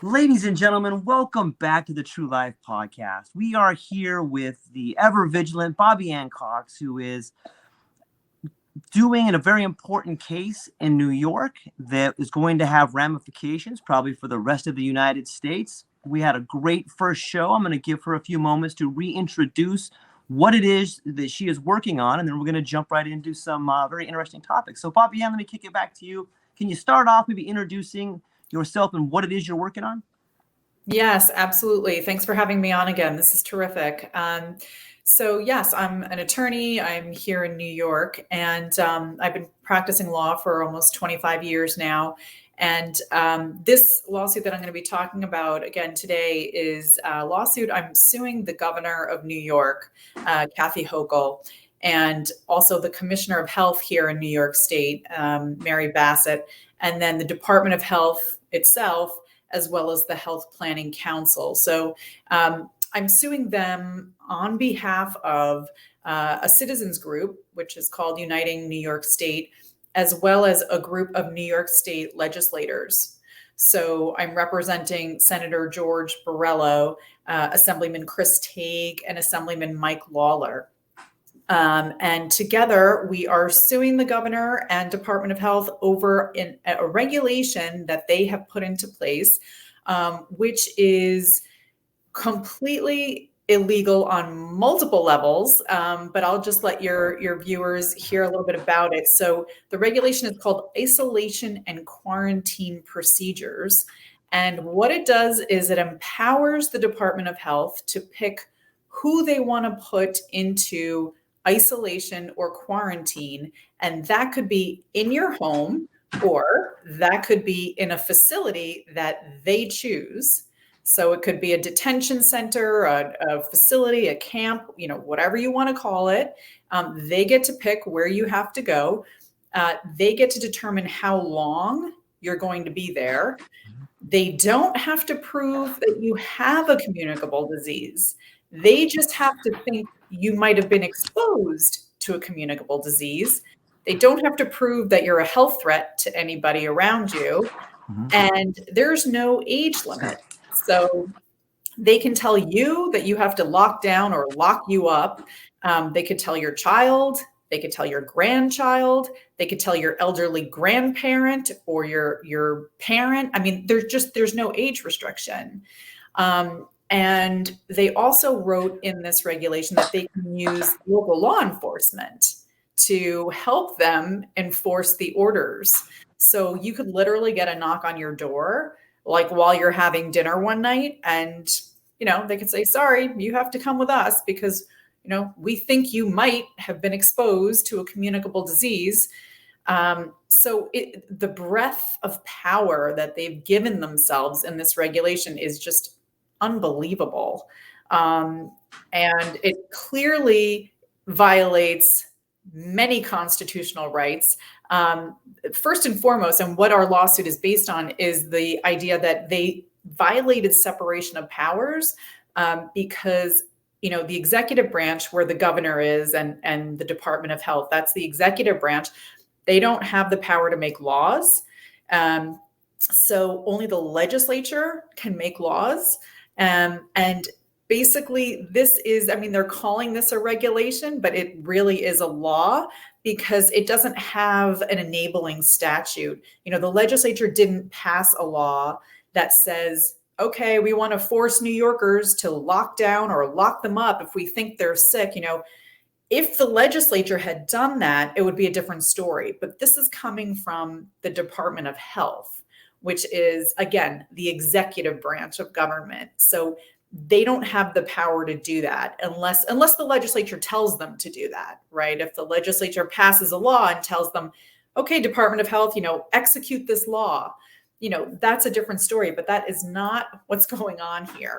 Ladies and gentlemen, welcome back to the True Life Podcast. We are here with the ever vigilant Bobby Ann Cox, who is doing a very important case in New York that is going to have ramifications probably for the rest of the United States. We had a great first show. I'm going to give her a few moments to reintroduce what it is that she is working on, and then we're going to jump right into some very interesting topics. So, Bobby Ann, let me kick it back to you. Can you start off maybe introducing yourself and what it is you're working on? Yes, absolutely. Thanks for having me on again. This is terrific. So yes, I'm an attorney. I'm here in New York, and I've been practicing law for almost 25 years now. And this lawsuit that I'm going to be talking about again today is a lawsuit. I'm suing the governor of New York, Kathy Hochul, and also the Commissioner of Health here in New York State, Mary Bassett, and then the Department of Health itself, as well as the Health Planning Council. So I'm suing them on behalf of a citizens group, which is called Uniting New York State, as well as a group of New York State legislators. So I'm representing Senator George Borrello, Assemblyman Chris Tague, and Assemblyman Mike Lawler. And together we are suing the governor and Department of Health over a regulation that they have put into place, which is completely illegal on multiple levels. But I'll just let your viewers hear a little bit about it. So the regulation is called Isolation and Quarantine Procedures. And what it does is it empowers the Department of Health to pick who they want to put into isolation or quarantine, and that could be in your home or that could be in a facility that they choose. So it could be a detention center, a facility, a camp, whatever you want to call it. They get to pick where you have to go. They get to determine how long you're going to be there. They don't have to prove that you have a communicable disease. They just have to think you might have been exposed to a communicable disease. They don't have to prove that you're a health threat to anybody around you. And there's no age limit. So they can tell you that you have to lock down or lock you up. They could tell your child, they could tell your grandchild, they could tell your elderly grandparent or your parent. I mean, there's no age restriction. And they also wrote in this regulation that they can use local law enforcement to help them enforce the orders. So you could literally get a knock on your door, like while you're having dinner one night, and, they could say, sorry, you have to come with us because, we think you might have been exposed to a communicable disease. So the breadth of power that they've given themselves in this regulation is just unbelievable. And it clearly violates many constitutional rights. First and foremost, and what our lawsuit is based on, is the idea that they violated separation of powers because, the executive branch, where the governor is, and the Department of Health, that's the executive branch, they don't have the power to make laws. So only the legislature can make laws. And basically they're calling this a regulation, but it really is a law because it doesn't have an enabling statute. The legislature didn't pass a law that says, okay, we want to force New Yorkers to lock down or lock them up if we think they're sick. If the legislature had done that, it would be a different story. But this is coming from the Department of Health, which is, again, the executive branch of government. So they don't have the power to do that unless the legislature tells them to do that, right? If the legislature passes a law and tells them, okay, Department of Health, execute this law, that's a different story, but that is not what's going on here.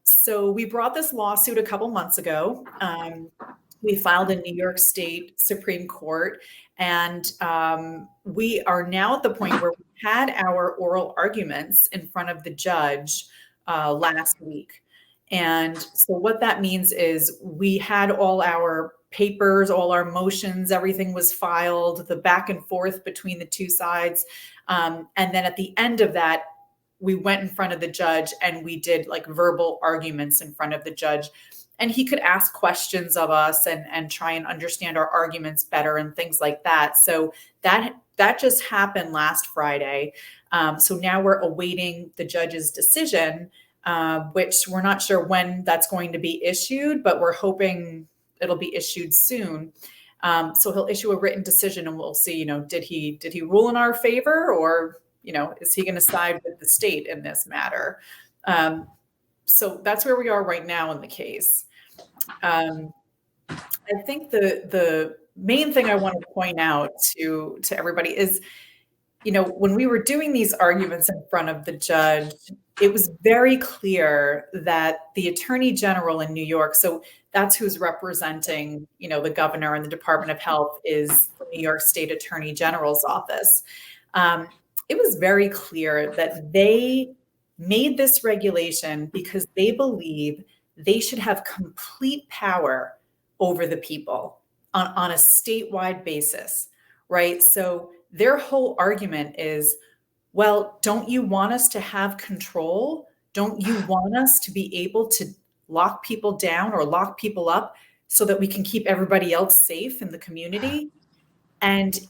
So we brought this lawsuit a couple months ago. We filed in New York State Supreme Court, and we are now at the point where we had our oral arguments in front of the judge last week. And so what that means is we had all our papers, all our motions, everything was filed, the back and forth between the two sides. And then at the end of that, we went in front of the judge and we did like verbal arguments in front of the judge, and he could ask questions of us and try and understand our arguments better and things like that. So that just happened last Friday. So now we're awaiting the judge's decision, which we're not sure when that's going to be issued, but we're hoping it'll be issued soon. So he'll issue a written decision, and we'll see, did he rule in our favor, or, is he going to side with the state in this matter? So that's where we are right now in the case. I think the main thing I want to point out to everybody is, when we were doing these arguments in front of the judge, it was very clear that the Attorney General in New York, so that's who's representing, the governor, and the Department of Health is the New York State Attorney General's office. It was very clear that they made this regulation because they believe they should have complete power over the people on a statewide basis, right? So their whole argument is, well, don't you want us to have control? Don't you want us to be able to lock people down or lock people up so that we can keep everybody else safe in the community? And,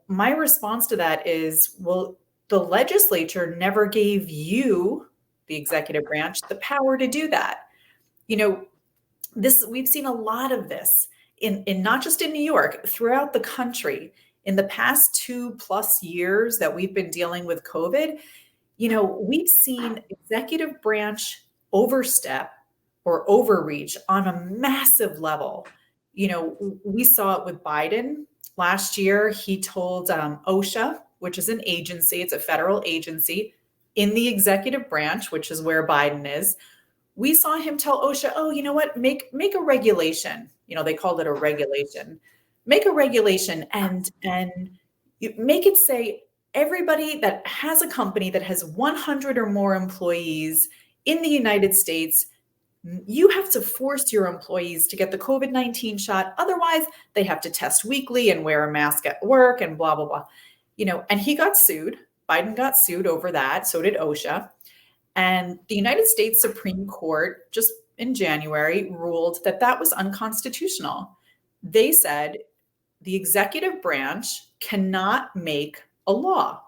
my response to that is, well, the legislature never gave you, the executive branch, the power to do that. We've seen a lot of this in not just in New York, throughout the country. In the past 2+ years that we've been dealing with COVID, we've seen executive branch overstep or overreach on a massive level. We saw it with Biden. Last year, he told OSHA, which is an agency, it's a federal agency in the executive branch, which is where Biden is. We saw him tell OSHA, oh, you know what, make a regulation. They called it a regulation. Make a regulation and make it say everybody that has a company that has 100 or more employees in the United States, you have to force your employees to get the COVID-19 shot. Otherwise, they have to test weekly and wear a mask at work and blah, blah, blah. And he got sued. Biden got sued over that. So did OSHA. And the United States Supreme Court just in January ruled that was unconstitutional. They said the executive branch cannot make a law.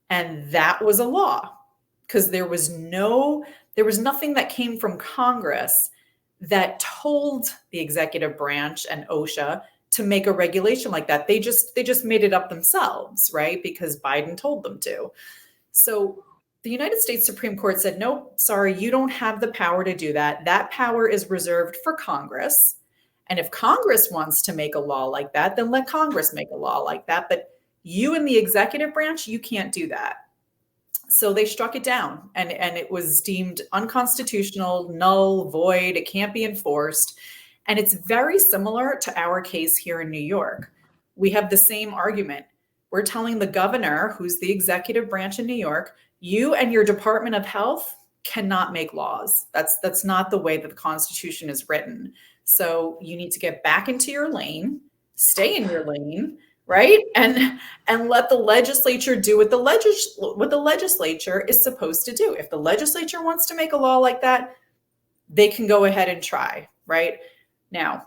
And that was a law, because there was nothing that came from Congress that told the executive branch and OSHA to make a regulation like that. They just made it up themselves, right? Because Biden told them to. So the United States Supreme Court said, no, sorry, you don't have the power to do that. That power is reserved for Congress. And if Congress wants to make a law like that, then let Congress make a law like that. But you in the executive branch, you can't do that. So they struck it down, and it was deemed unconstitutional, null, void. It can't be enforced. And it's very similar to our case here in New York. We have the same argument. We're telling the governor, who's the executive branch in New York, you and your Department of Health cannot make laws. That's not the way that the Constitution is written. So you need to get back into your lane, stay in your lane, right? And let the legislature do what the legislature is supposed to do. If the legislature wants to make a law like that, they can go ahead and try, right? Now,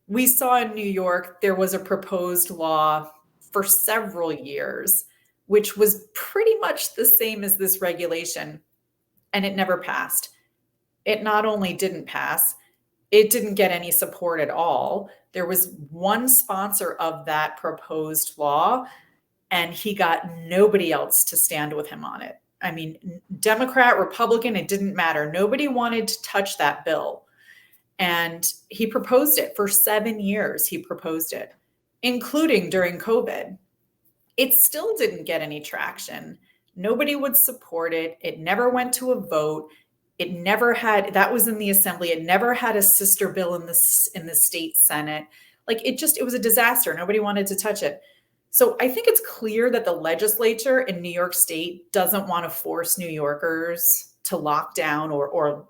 we saw in New York, there was a proposed law for several years, which was pretty much the same as this regulation, and it never passed. It not only didn't pass, it didn't get any support at all. There was one sponsor of that proposed law, and he got nobody else to stand with him on it. I mean, Democrat, Republican, it didn't matter. Nobody wanted to touch that bill. And he proposed it for 7 years. He proposed it, including during COVID. It still didn't get any traction. Nobody would support it. It never went to a vote. It never had, that was in the assembly. It never had a sister bill in the state Senate. Like it was a disaster. Nobody wanted to touch it. So I think it's clear that the legislature in New York State doesn't want to force New Yorkers to lock down or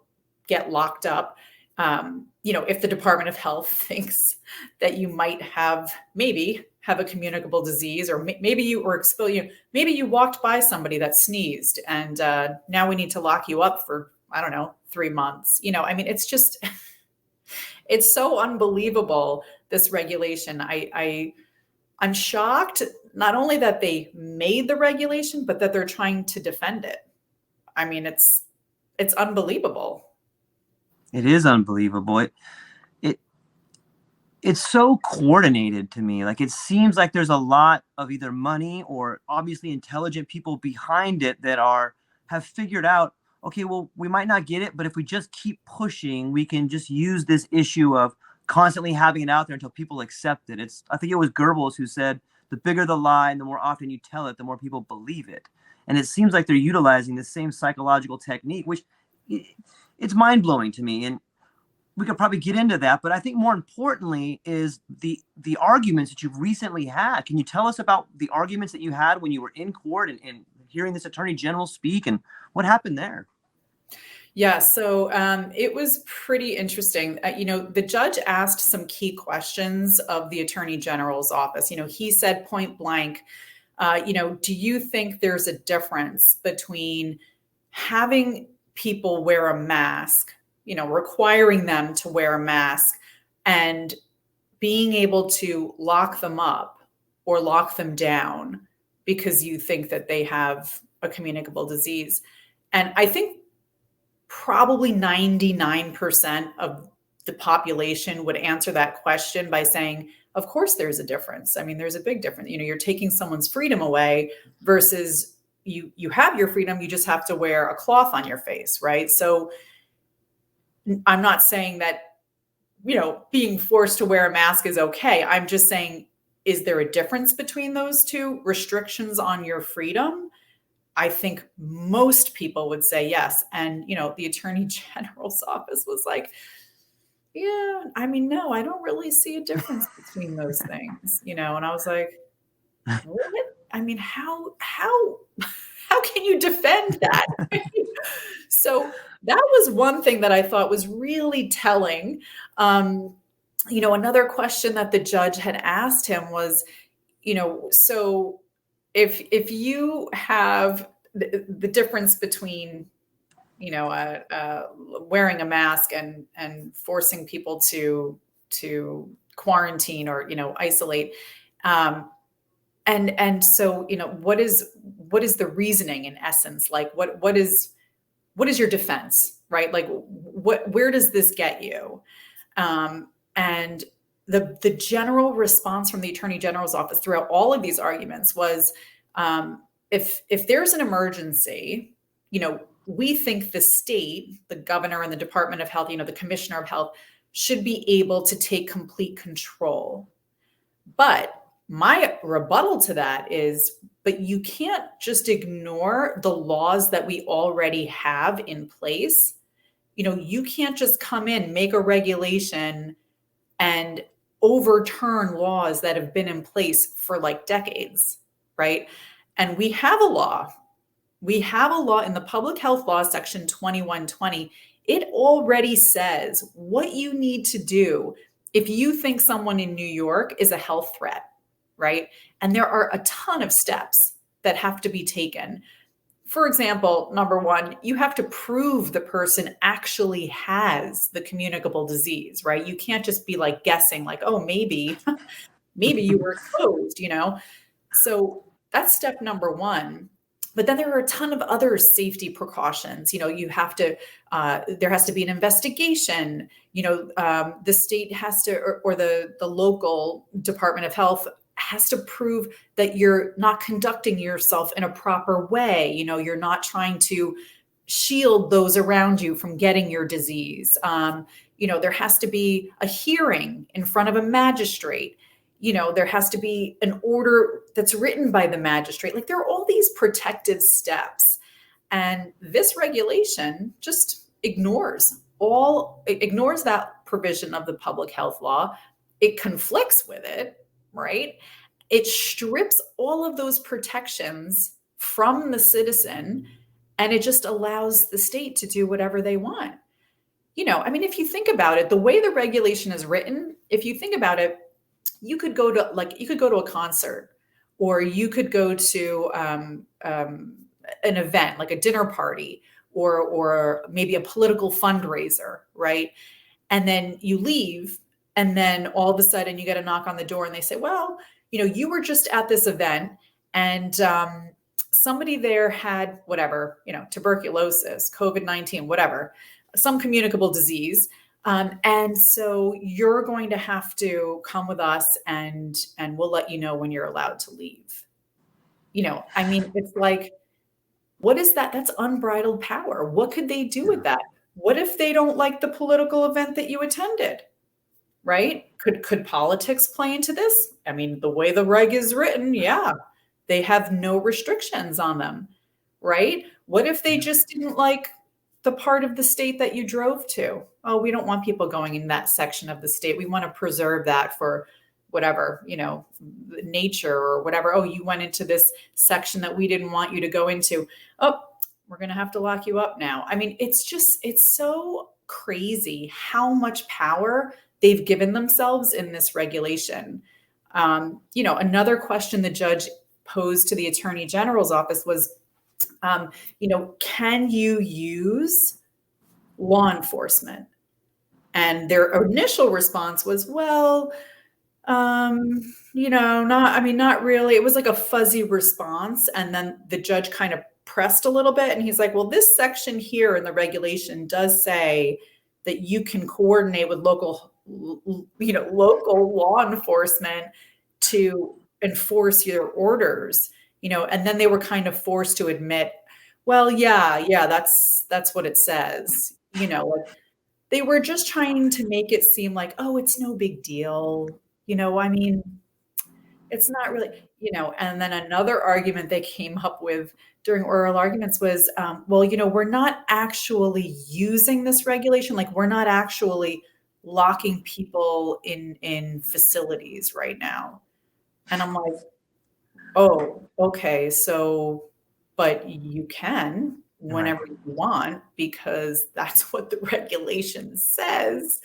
get locked up. If the Department of Health thinks that you might have have a communicable disease, or maybe you were exposed, maybe you walked by somebody that sneezed, and now we need to lock you up for, I don't know, 3 months. I mean, it's just, it's so unbelievable, this regulation. I'm shocked, not only that they made the regulation, but that they're trying to defend it. I mean, it's unbelievable. It is unbelievable. It's so coordinated to me. Like, it seems like there's a lot of either money or obviously intelligent people behind it that have figured out, okay, well, we might not get it, but if we just keep pushing, we can just use this issue of constantly having it out there until people accept it. I think it was Goebbels who said, the bigger the lie and the more often you tell it, the more people believe it. And it seems like they're utilizing the same psychological technique, which it's mind-blowing to me. And we could probably get into that, but I think more importantly is the arguments that you've recently had. Can you tell us about the arguments that you had when you were in court and hearing this attorney general speak, and what happened there? Yeah, so it was pretty interesting. The judge asked some key questions of the attorney general's office. He said point blank, do you think there's a difference between having people wear a mask, requiring them to wear a mask, and being able to lock them up or lock them down because you think that they have a communicable disease? And I think probably 99% of the population would answer that question by saying, of course there's a difference. I mean, there's a big difference. You're taking someone's freedom away versus you have your freedom, you just have to wear a cloth on your face, right? So I'm not saying that, being forced to wear a mask is okay. I'm just saying, is there a difference between those two restrictions on your freedom? I think most people would say yes. And, the attorney general's office was like, yeah, I mean, no, I don't really see a difference between those things, and I was like, what? I mean, how can you defend that? So that was one thing that I thought was really telling. Another question that the judge had asked him was, so if you have the difference between, wearing a mask and forcing people to quarantine or, isolate, and so, what is the reasoning in essence? Like, what is your defense, right? Like, where does this get you? And the general response from the attorney general's office throughout all of these arguments was, if there's an emergency, we think the state, the governor and the Department of Health, the commissioner of health, should be able to take complete control. But my rebuttal to that is, but you can't just ignore the laws that we already have in place. You can't just come in, make a regulation and overturn laws that have been in place for like decades, right? And we have a law. We have a law in the Public Health Law, Section 2120. It already says what you need to do if you think someone in New York is a health threat, right? And there are a ton of steps that have to be taken. For example, number one, you have to prove the person actually has the communicable disease, right? You can't just be like guessing, like, oh, maybe you were exposed, So that's step number one. But then there are a ton of other safety precautions. You have to, there has to be an investigation. The state has to, or the local Department of Health has to prove that you're not conducting yourself in a proper way. You're not trying to shield those around you from getting your disease. There has to be a hearing in front of a magistrate. There has to be an order that's written by the magistrate. Like, there are all these protective steps. And this regulation just ignores that provision of the public health law. It conflicts with it, right? It strips all of those protections from the citizen, and it just allows the state to do whatever they want. If you think about it, the way the regulation is written, if you think about it, you could go to a concert, or you could go to an event like a dinner party, or maybe a political fundraiser, right? And then you leave, and then all of a sudden you get a knock on the door and they say, well, you were just at this event, and somebody there had whatever, tuberculosis, COVID-19, whatever, some communicable disease. And so you're going to have to come with us, and we'll let you know when you're allowed to leave. It's like, what is that? That's unbridled power. What could they do with that? What if they don't like the political event that you attended? Right? Could politics play into this? The way the reg is written, yeah, they have no restrictions on them, right? What if they just didn't like the part of the state that you drove to? Oh, we don't want people going in that section of the state. We want to preserve that for whatever, nature or whatever. Oh, you went into this section that we didn't want you to go into. Oh, we're going to have to lock you up now. It's so crazy how much power they've given themselves in this regulation. Another question the judge posed to the Attorney General's office was, can you use law enforcement? And their initial response was, well, not really. It was like a fuzzy response. And then the judge kind of pressed a little bit, and he's like, well, this section here in the regulation does say that you can coordinate with local law enforcement to enforce your orders, and then they were kind of forced to admit, well, yeah, that's what it says. They were just trying to make it seem like, oh, it's no big deal. It's not really, and then another argument they came up with during oral arguments was, we're not actually using this regulation. Like, we're not actually locking people in facilities right now. And I'm like, oh, okay. So, but you can whenever you want, because that's what the regulation says,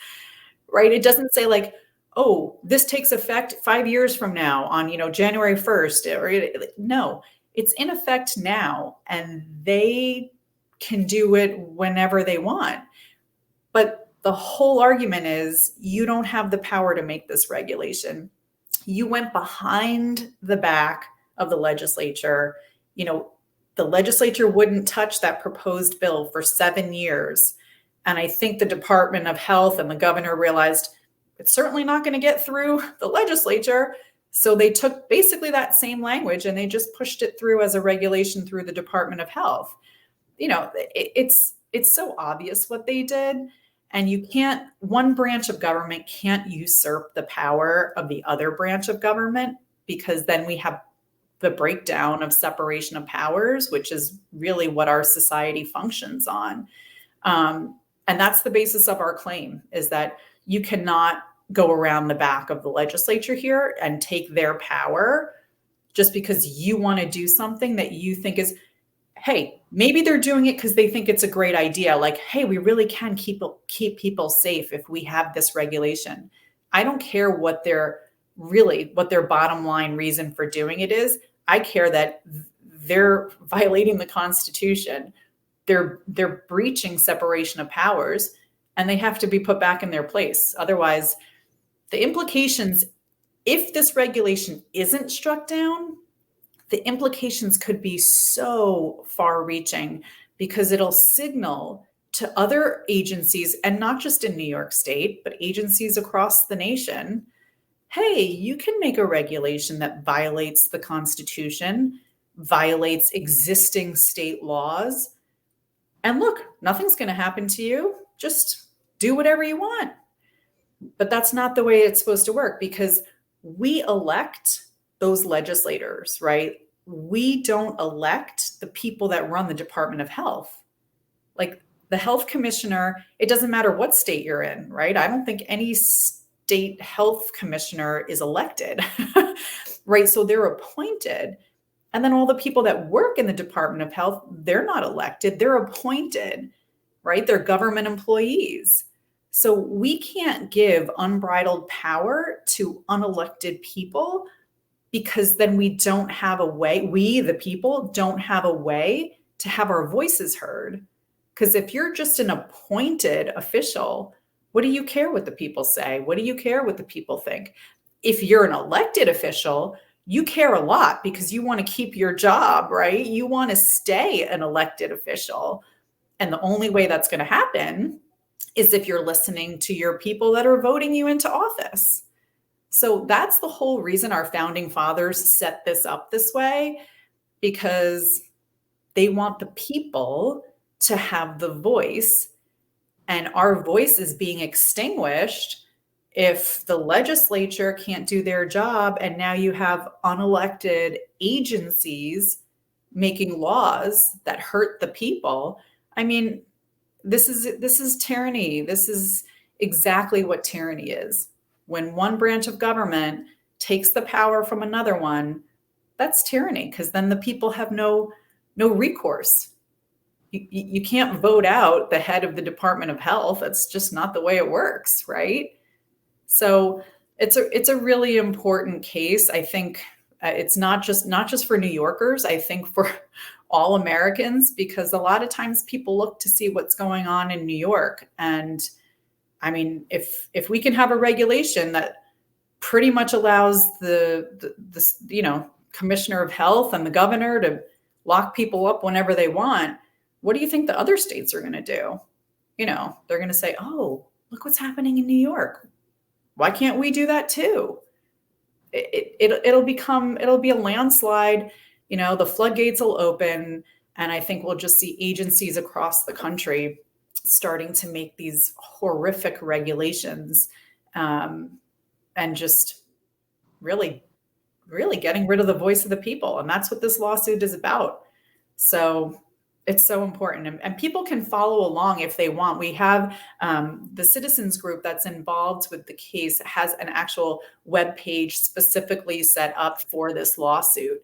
right? It doesn't say like, oh, this takes effect 5 years from now on, January 1st. No, it's in effect now, and they can do it whenever they want. But the whole argument is you don't have the power to make this regulation. You went behind the back of the legislature. The legislature wouldn't touch that proposed bill for 7 years. And I think the Department of Health and the governor realized it's certainly not going to get through the legislature. So they took basically that same language and they just pushed it through as a regulation through the Department of Health. It's so obvious what they did. And one branch of government can't usurp the power of the other branch of government, because then we have the breakdown of separation of powers, which is really what our society functions on. And that's the basis of our claim, is that you cannot go around the back of the legislature here and take their power just because you want to do something that you think is, hey, maybe they're doing it because they think it's a great idea. Like, hey, we really can keep people safe if we have this regulation. I don't care what their bottom line reason for doing it is. I care that they're violating the Constitution. They're breaching separation of powers, and they have to be put back in their place. Otherwise, the implications, if this regulation isn't struck down, the implications could be so far-reaching, because it'll signal to other agencies, and not just in New York State, but agencies across the nation, hey, you can make a regulation that violates the Constitution, violates existing state laws, and look, nothing's going to happen to you. Just do whatever you want. But that's not the way it's supposed to work, because we elect those legislators, right? We don't elect the people that run the Department of Health. Like the health commissioner, it doesn't matter what state you're in, right? I don't think any state health commissioner is elected, right? So they're appointed. And then all the people that work in the Department of Health, they're not elected, they're appointed, right? They're government employees. So we can't give unbridled power to unelected people, because then we don't have a way, we, the people, don't have a way to have our voices heard. Because if you're just an appointed official, what do you care what the people say? What do you care what the people think? If you're an elected official, you care a lot because you want to keep your job, right? You want to stay an elected official. And the only way that's going to happen is if you're listening to your people that are voting you into office. So that's the whole reason our founding fathers set this up this way, because they want the people to have the voice, and our voice is being extinguished if the legislature can't do their job. And now you have unelected agencies making laws that hurt the people. I mean, this is tyranny. This is exactly what tyranny is. When one branch of government takes the power from another one, that's tyranny, because then the people have no recourse. You can't vote out the head of the Department of Health. That's just not the way it works, right? So it's a really important case. I think it's not just for New Yorkers. I think for all Americans, because a lot of times people look to see what's going on in New York. And I mean, if we can have a regulation that pretty much allows the commissioner of health and the governor to lock people up whenever they want, what do you think the other states are going to do? They're going to say, oh, look what's happening in New York. Why can't we do that too? It'll be a landslide. The floodgates will open, and I think we'll just see agencies across the country starting to make these horrific regulations, and just really getting rid of the voice of the people. And that's what this lawsuit is about. So it's so important. And people can follow along if they want. We have the citizens group that's involved with the case has an actual web page specifically set up for this lawsuit.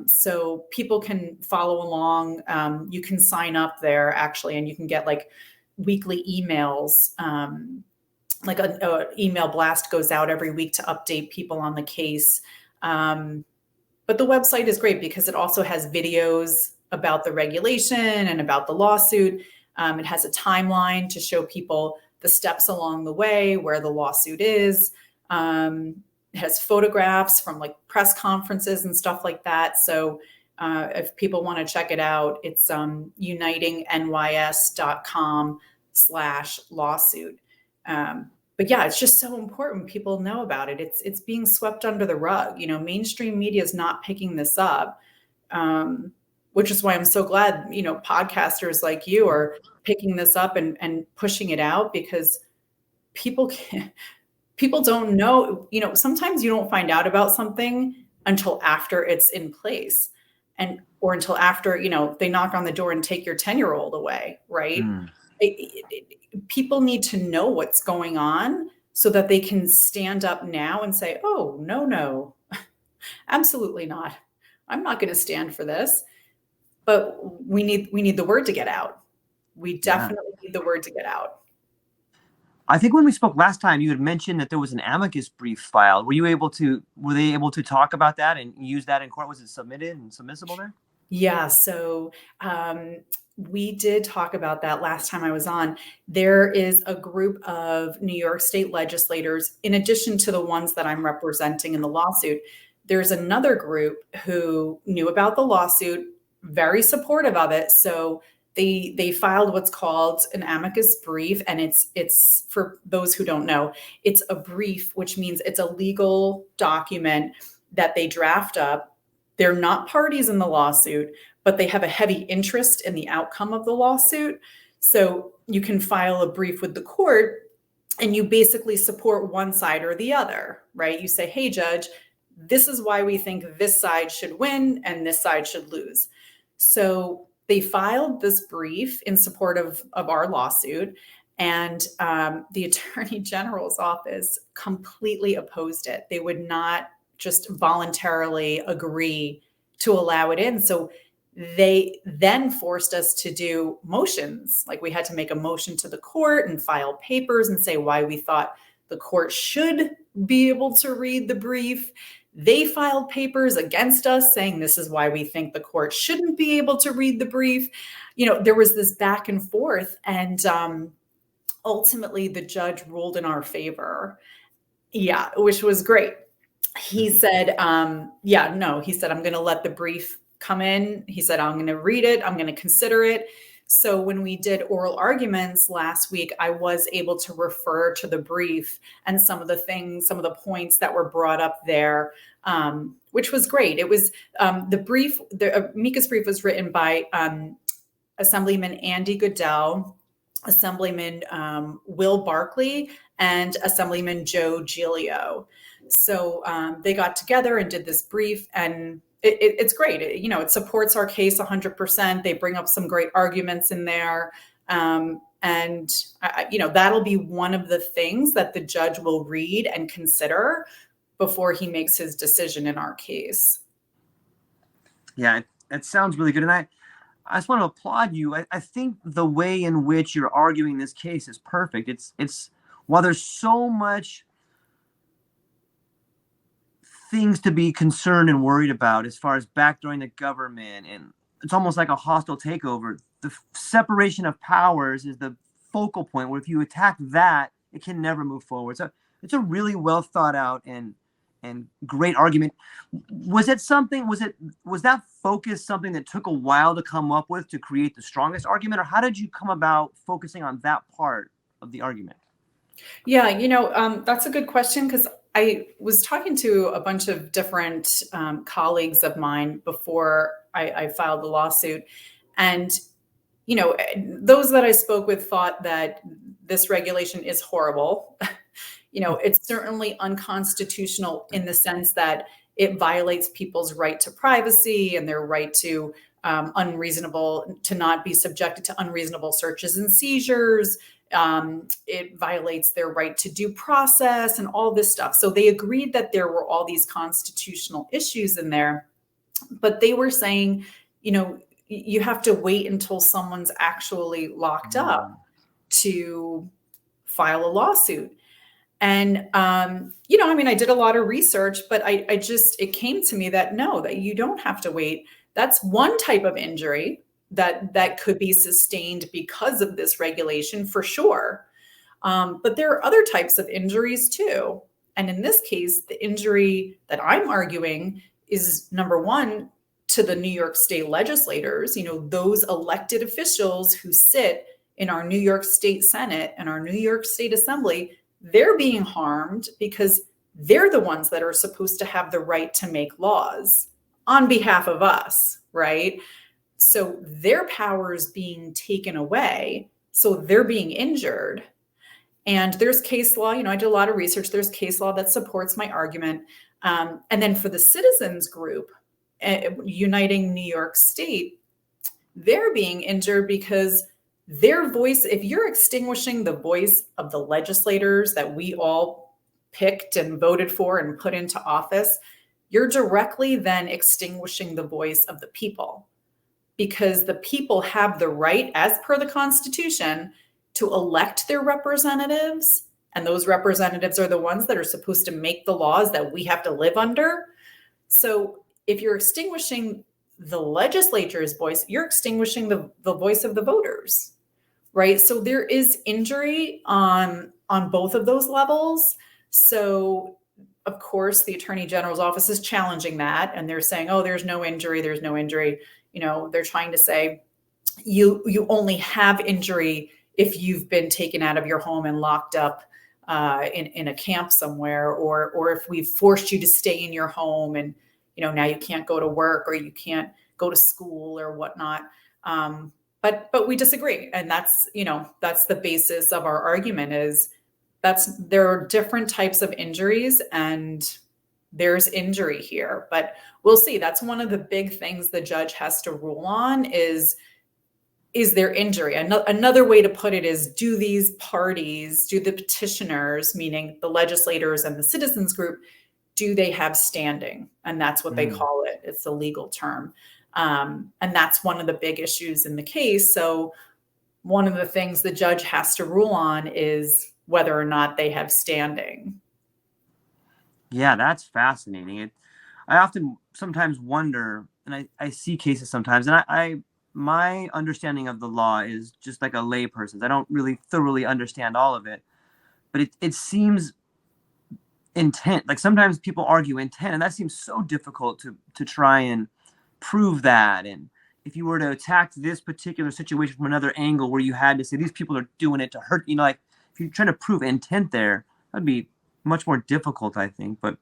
So people can follow along. You can sign up there actually, and you can get like weekly emails. Like an email blast goes out every week to update people on the case. But the website is great because it also has videos about the regulation and about the lawsuit. It has a timeline to show people the steps along the way, where the lawsuit is. It has photographs from like press conferences and stuff like that. So if people want to check it out, it's unitingnys.com/lawsuit. But yeah, it's just so important people know about it. It's being swept under the rug. Mainstream media is not picking this up, which is why I'm so glad, podcasters like you are picking this up and pushing it out, because people don't know, sometimes you don't find out about something until after it's in place, or until after, they knock on the door and take your 10-year-old away, right? People need to know what's going on so that they can stand up now and say, oh, no, absolutely not. I'm not going to stand for this. But we need the word to get out. We definitely need the word to get out. I think when we spoke last time, you had mentioned that there was an amicus brief filed. Were they able to talk about that and use that in court? Was it submitted and submissible there? Yeah. So we did talk about that last time I was on. There is a group of New York State legislators, in addition to the ones that I'm representing in the lawsuit. There's another group who knew about the lawsuit, very supportive of it. So they filed what's called an amicus brief. And it's for those who don't know, it's a brief, which means it's a legal document that they draft up. They're not parties in the lawsuit, but they have a heavy interest in the outcome of the lawsuit. So you can file a brief with the court and you basically support one side or the other, right? You say, hey, judge, this is why we think this side should win and this side should lose. So they filed this brief in support of our lawsuit, and the Attorney General's office completely opposed it. They would not just voluntarily agree to allow it in. So they then forced us to do motions. Like we had to make a motion to the court and file papers and say why we thought the court should be able to read the brief. They filed papers against us saying this is why we think the court shouldn't be able to read the brief. There was this back and forth, and ultimately the judge ruled in our favor. Yeah, which was great. He said, he said, I'm going to let the brief come in. He said, I'm going to read it. I'm going to consider it. So when we did oral arguments last week, I was able to refer to the brief and some of the points that were brought up there, which was great. It was the Amicus Brief was written by Assemblyman Andy Goodell, Assemblyman Will Barclay, and Assemblyman Joe Giglio. So they got together and did this brief, and it's great. It supports our case 100%. They bring up some great arguments in there. And that'll be one of the things that the judge will read and consider before he makes his decision in our case. Yeah, it sounds really good. And I just want to applaud you. I think the way in which you're arguing this case is perfect. It's while there's so much things to be concerned and worried about as far as backdooring the government, and it's almost like a hostile takeover. The separation of powers is the focal point where if you attack that, it can never move forward. So it's a really well thought out and great argument. Was that focus something that took a while to come up with to create the strongest argument, or how did you come about focusing on that part of the argument? Yeah, that's a good question, because I was talking to a bunch of different colleagues of mine before I filed the lawsuit. And, those that I spoke with thought that this regulation is horrible. It's certainly unconstitutional in the sense that it violates people's right to privacy and their right to not be subjected to unreasonable searches and seizures. It violates their right to due process and all this stuff. So they agreed that there were all these constitutional issues in there, but they were saying, you have to wait until someone's actually locked up to file a lawsuit. And, I did a lot of research, but it came to me that that you don't have to wait. That's one type of injury that could be sustained because of this regulation, for sure. But there are other types of injuries too. And in this case, the injury that I'm arguing is, number one, to the New York State legislators, those elected officials who sit in our New York State Senate and our New York State Assembly. They're being harmed because they're the ones that are supposed to have the right to make laws on behalf of us, right? So their power is being taken away. So they're being injured. And there's case law, I did a lot of research. There's case law that supports my argument. And then for the citizens group, uniting New York State, they're being injured because their voice, if you're extinguishing the voice of the legislators that we all picked and voted for and put into office, you're directly then extinguishing the voice of the people, because the people have the right, as per the Constitution, to elect their representatives. And those representatives are the ones that are supposed to make the laws that we have to live under. So if you're extinguishing the legislature's voice, you're extinguishing the voice of the voters, right? So there is injury on both of those levels. So of course, the Attorney General's office is challenging that. And they're saying, oh, there's no injury. There's no injury. They're trying to say you only have injury if you've been taken out of your home and locked up in a camp somewhere, or if we've forced you to stay in your home and, now you can't go to work or you can't go to school or whatnot. But we disagree. And that's the basis of our argument is there are different types of injuries and there's injury here, but we'll see. That's one of the big things the judge has to rule on is there injury? Another way to put it is, do these parties, do the petitioners, meaning the legislators and the citizens group, do they have standing? And that's what they call it. It's a legal term. And that's one of the big issues in the case. So one of the things the judge has to rule on is whether or not they have standing. Yeah, that's fascinating. I often sometimes wonder, and I see cases sometimes, and my understanding of the law is just like a layperson's. I don't really thoroughly understand all of it, but it seems intent. Like sometimes people argue intent, and that seems so difficult to try and prove that. And if you were to attack this particular situation from another angle where you had to say these people are doing it to hurt, like if you're trying to prove intent there, that'd be much more difficult, I think. But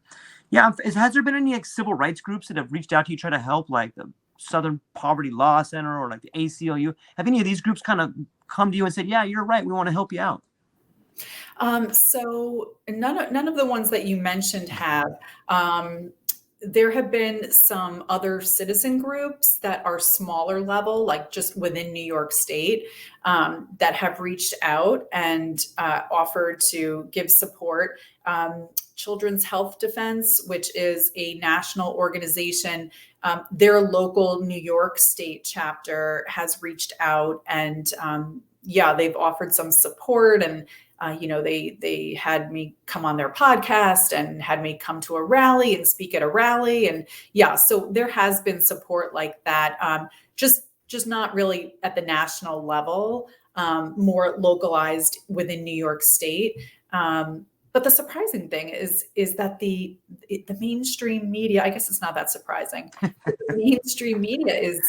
yeah, has there been any like civil rights groups that have reached out to you, try to help, like the Southern Poverty Law Center or like the ACLU? Have any of these groups kind of come to you and said, yeah, you're right, we want to help you out? So none of the ones that you mentioned have. There have been some other citizen groups that are smaller level, like just within New York State, that have reached out and offered to give support. Children's Health Defense, which is a national organization, their local New York State chapter has reached out and they've offered some support, and they had me come on their podcast and had me come to a rally and speak at a rally. And so there has been support like that, just not really at the national level, more localized within New York State. But the surprising thing is that the mainstream media, I guess it's not that surprising, the mainstream media is,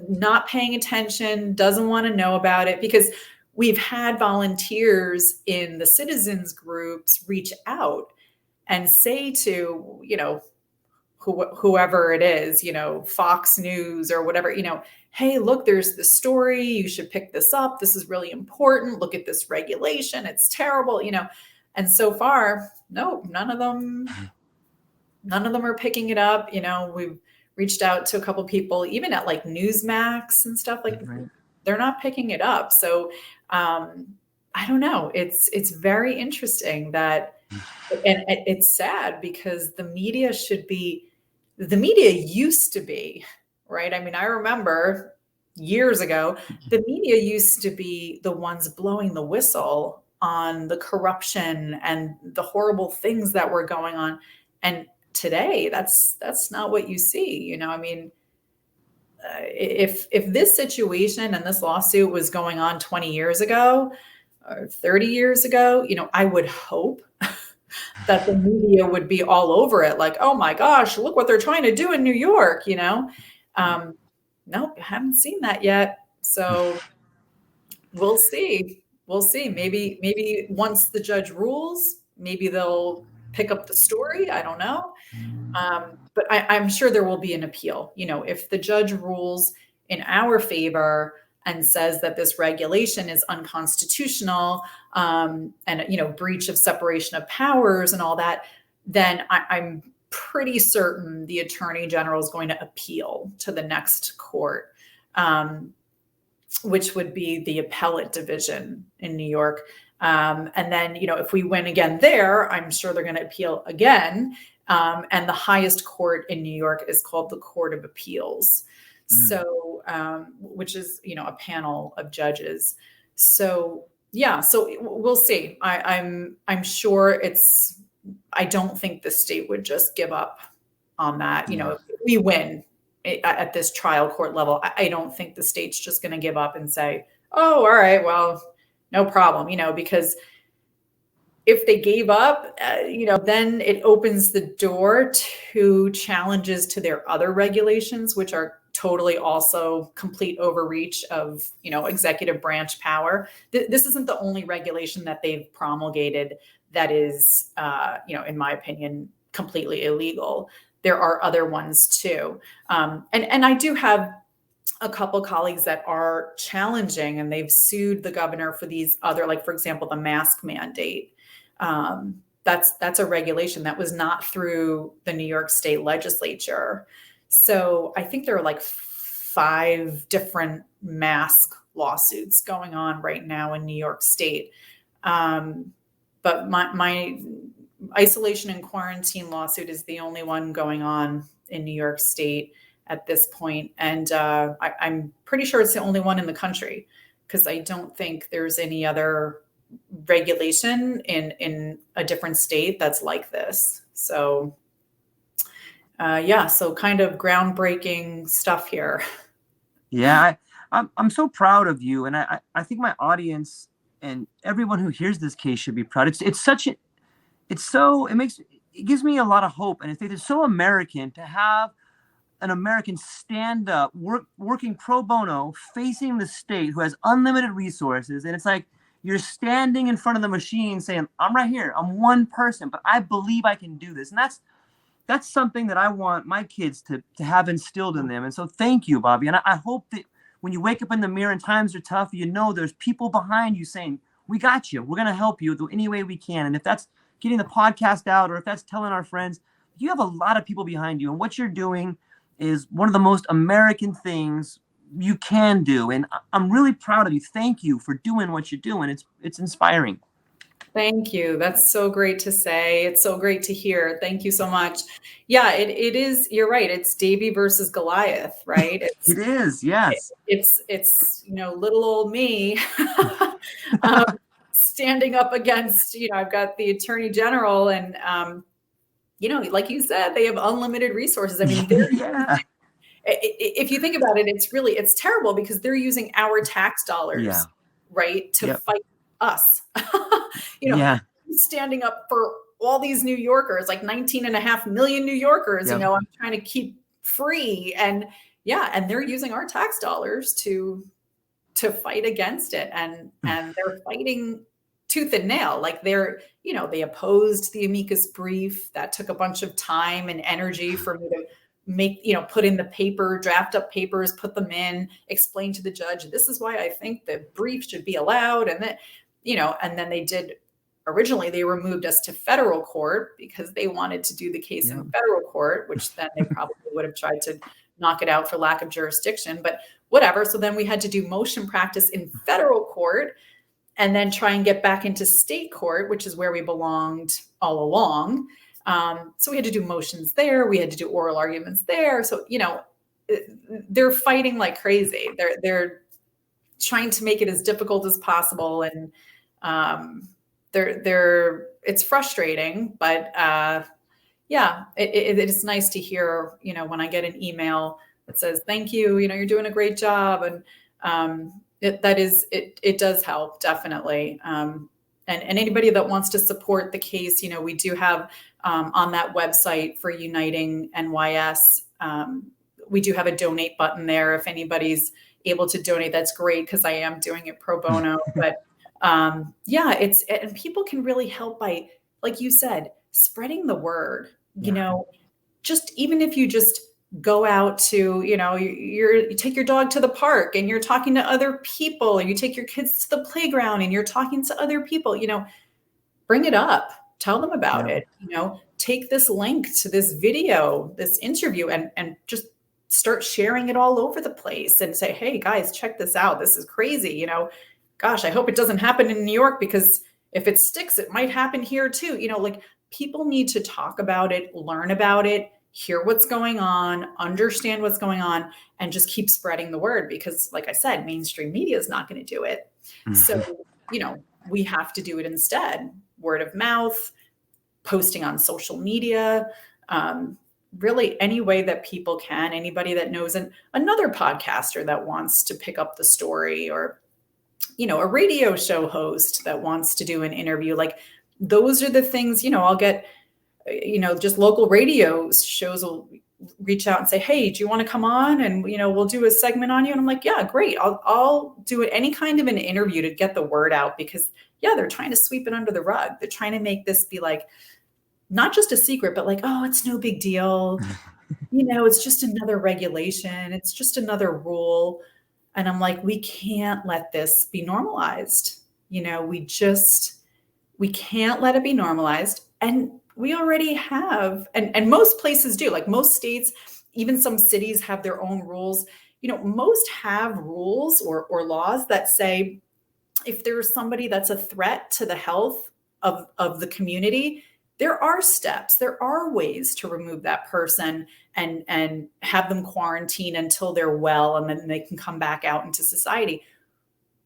not paying attention, doesn't want to know about it, because we've had volunteers in the citizens groups reach out and say to, whoever it is, Fox News or whatever, hey, look, there's this story. You should pick this up. This is really important. Look at this regulation. It's terrible, And so far, no, none of them are picking it up. We've reached out to a couple people, even at like Newsmax and stuff, like Right. They're not picking it up. So I don't know. It's very interesting that, and it's sad because the media used to be, right? I mean, I remember years ago, the media used to be the ones blowing the whistle on the corruption and the horrible things that were going on. And today, that's not what you see. I mean, if this situation and this lawsuit was going on 20 years ago or 30 years ago, I would hope that the media would be all over it. Like, oh my gosh, look what they're trying to do in New York, Nope, I haven't seen that yet. So we'll see. Maybe once the judge rules, maybe they'll pick up the story. I don't know. But I'm sure there will be an appeal. If the judge rules in our favor and says that this regulation is unconstitutional, and breach of separation of powers and all that, then I'm pretty certain the Attorney General is going to appeal to the next court, which would be the appellate division in New York. And then, if we win again there, I'm sure they're going to appeal again. And the highest court in New York is called the Court of Appeals. So, which is, a panel of judges. So, so we'll see. I'm sure I don't think the state would just give up on that. If we win at this trial court level, I don't think the state's just going to give up and say, oh, all right, well, no problem, because if they gave up, then it opens the door to challenges to their other regulations, which are totally also complete overreach of, executive branch power. This isn't the only regulation that they've promulgated that is, in my opinion, completely illegal. There are other ones too. And I do have a couple colleagues that are challenging, and they've sued the governor for these other, like, for example, the mask mandate. That's a regulation that was not through the New York State Legislature. So I think there are like 5 different mask lawsuits going on right now in New York State. But my isolation and quarantine lawsuit is the only one going on in New York State. at this point. And I'm pretty sure it's the only one in the country, because I don't think there's any other regulation in a different state that's like this. So so kind of groundbreaking stuff here. Yeah, I'm so proud of you, and I think my audience and everyone who hears this case should be proud. It gives me a lot of hope, and it's so American to have an American stand up, working pro bono, facing the state who has unlimited resources, and it's like you're standing in front of the machine saying, "I'm right here. I'm one person, but I believe I can do this," and that's something that I want my kids to have instilled in them. And so thank you, Bobby. And I hope that when you wake up in the mirror and times are tough, there's people behind you saying, we got you. We're going to help you any way we can. And if that's getting the podcast out, or if that's telling our friends, you have a lot of people behind you. And what you're doing is one of the most American things you can do. And I'm really proud of you. Thank you for doing what you're doing. It's inspiring. Thank you. That's so great to say. It's so great to hear. Thank you so much. Yeah, it is. You're right. It's Davy versus Goliath, right? It is. Yes. It's little old me standing up against, I've got the Attorney General, and, like you said, they have unlimited resources. I mean, yeah. If you think about it, it's terrible, because they're using our tax dollars, right, to fight us. Standing up for all these New Yorkers, like 19.5 million New Yorkers, I'm trying to keep free. And they're using our tax dollars to fight against it. And they're fighting tooth and nail. Like they opposed the Amicus Brief. That took a bunch of time and energy for me to make, put in the paper, draft up papers, put them in, explain to the judge, this is why I think the brief should be allowed. And that, and then originally they removed us to federal court because they wanted to do the case in federal court, which then they probably would have tried to knock it out for lack of jurisdiction, but whatever. So then we had to do motion practice in federal court and then try and get back into state court, which is where we belonged all along. So we had to do motions there. We had to do oral arguments there. So, they're fighting like crazy. They're trying to make it as difficult as possible. And, it's frustrating, but, it is nice to hear, when I get an email that says, thank you, you're doing a great job. And, it does help, definitely. And anybody that wants to support the case, we do have, on that website for Uniting NYS, we do have a donate button there. If anybody's able to donate, that's great, because I am doing it pro bono. But and people can really help by, like you said, spreading the word. Just even if you just go out to, you take your dog to the park and you're talking to other people, and you take your kids to the playground and you're talking to other people, bring it up, tell them about it, take this link to this video, this interview, and just start sharing it all over the place and say, hey guys, check this out. This is crazy. Gosh, I hope it doesn't happen in New York, because if it sticks, it might happen here too. People need to talk about it, learn about it, hear what's going on, understand what's going on, and just keep spreading the word, because like I said, mainstream media is not going to do it. Mm-hmm. So, we have to do it instead. Word of mouth, posting on social media, really any way that people can. Anybody that knows another podcaster that wants to pick up the story, or, a radio show host that wants to do an interview, like those are the things, I'll get, just local radio shows will reach out and say, hey, do you want to come on? And, we'll do a segment on you. And I'm like, yeah, great. I'll do any kind of an interview to get the word out, because they're trying to sweep it under the rug. They're trying to make this be like, not just a secret, but like, oh, it's no big deal. It's just another regulation. It's just another rule. And I'm like, we can't let this be normalized. We can't let it be normalized. And we already have, and most places do, like most states, even some cities have their own rules. Most have rules or laws that say, if there's somebody that's a threat to the health of the community, there are steps, there are ways to remove that person and have them quarantine until they're well, and then they can come back out into society.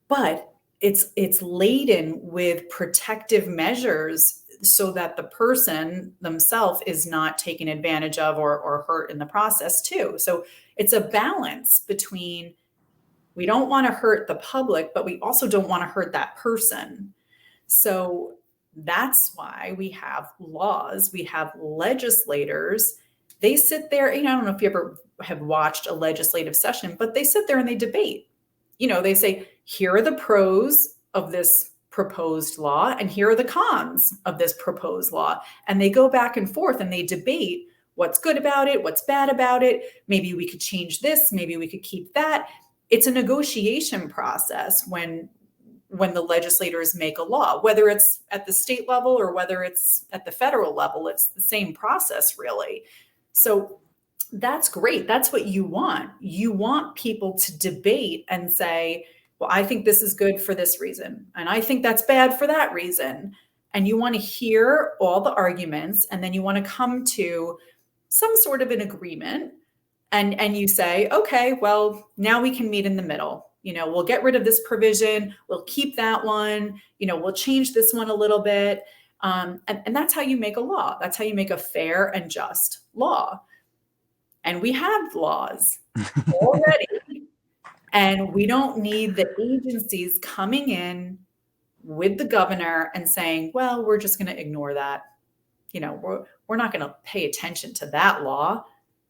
But it's laden with protective measures so that the person themselves is not taken advantage of or hurt in the process too. So it's a balance between, we don't want to hurt the public, but we also don't want to hurt that person. So that's why we have laws, we have legislators. They sit there, I don't know if you ever have watched a legislative session, but they sit there and they debate. They say, here are the pros of this proposed law, and here are the cons of this proposed law. And they go back and forth and they debate what's good about it, what's bad about it. Maybe we could change this, maybe we could keep that. It's a negotiation process when the legislators make a law, whether it's at the state level or whether it's at the federal level. It's the same process, really. So that's great. That's what you want. You want people to debate and say, well, I think this is good for this reason, and I think that's bad for that reason. And you want to hear all the arguments, and then you want to come to some sort of an agreement. And you say, okay, well, now we can meet in the middle. We'll get rid of this provision. We'll keep that one. We'll change this one a little bit. And that's how you make a law. That's how you make a fair and just law. And we have laws already. And we don't need the agencies coming in with the governor and saying, well, we're just going to ignore that. We're not going to pay attention to that law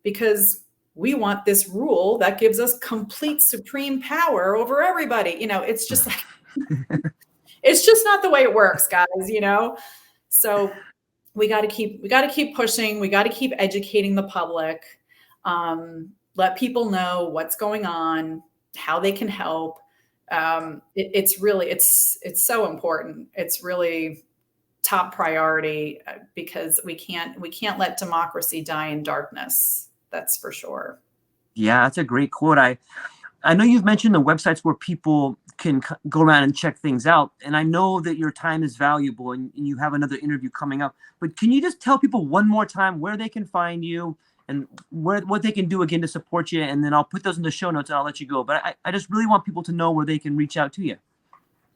because we want this rule that gives us complete supreme power over everybody. It's just like, it's just not the way it works, guys, So we got to keep pushing. We got to keep educating the public. Let people know what's going on, how they can help. It's so important. It's really top priority because we can't let democracy die in darkness. That's for sure. Yeah, that's a great quote. I know you've mentioned the websites where people can go around and check things out. And I know that your time is valuable and you have another interview coming up. But can you just tell people one more time where they can find you and what they can do again to support you? And then I'll put those in the show notes and I'll let you go. But I just really want people to know where they can reach out to you.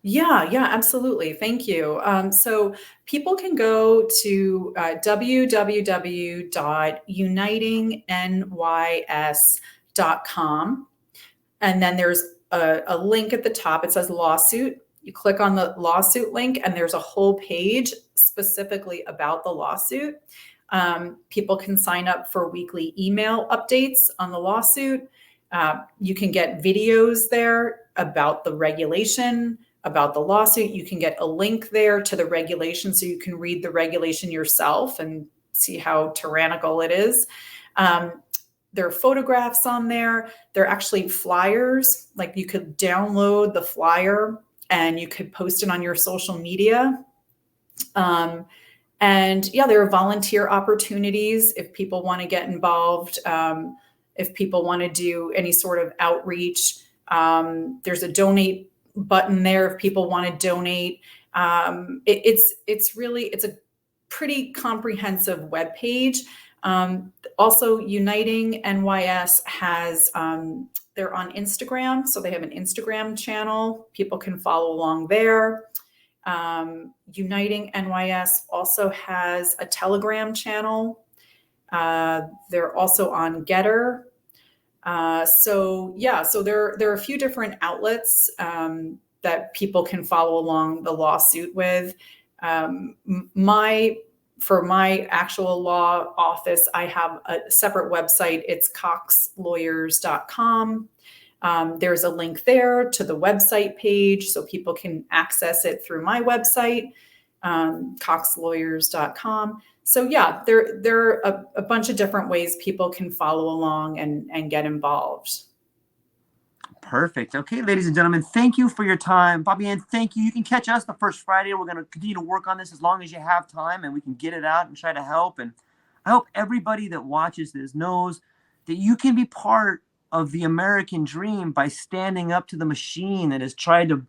Yeah, absolutely. Thank you. So people can go to www.unitingnys.com. And then there's a link at the top. It says lawsuit. You click on the lawsuit link and there's a whole page specifically about the lawsuit. People can sign up for weekly email updates on the lawsuit. You can get videos there about the regulation, about the lawsuit. You can get a link there to the regulation so you can read the regulation yourself and see how tyrannical it is. There are photographs on there. There are actually flyers, like you could download the flyer and you could post it on your social media. And yeah, there are volunteer opportunities if people want to get involved, if people want to do any sort of outreach. There's a donate button there if people want to donate. It's a pretty comprehensive webpage. Also, Uniting NYS has, they're on Instagram, so they have an Instagram channel. People can follow along there. Uniting NYS also has a Telegram channel. They're also on Getter. So there are a few different outlets that people can follow along the lawsuit with. For my actual law office, I have a separate website. It's coxlawyers.com. There's a link there to the website page so people can access it through my website, coxlawyers.com. So yeah, there are a bunch of different ways people can follow along and get involved. Perfect. Okay, ladies and gentlemen, thank you for your time. Bobby Ann, thank you. You can catch us the first Friday. We're going to continue to work on this as long as you have time and we can get it out and try to help. And I hope everybody that watches this knows that you can be part of the American dream by standing up to the machine that has tried to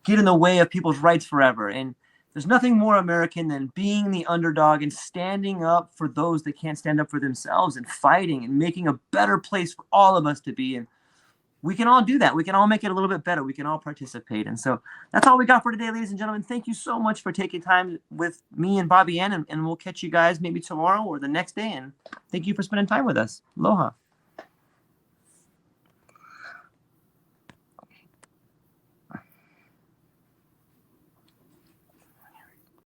get in the way of people's rights forever. And There's nothing more American than being the underdog and standing up for those that can't stand up for themselves and fighting and making a better place for all of us to be. And we can all do that. We can all make it a little bit better. We can all participate. And so that's all we got for today, ladies and gentlemen. Thank you so much for taking time with me and Bobby Ann, and we'll catch you guys maybe tomorrow or the next day. And thank you for spending time with us. Aloha.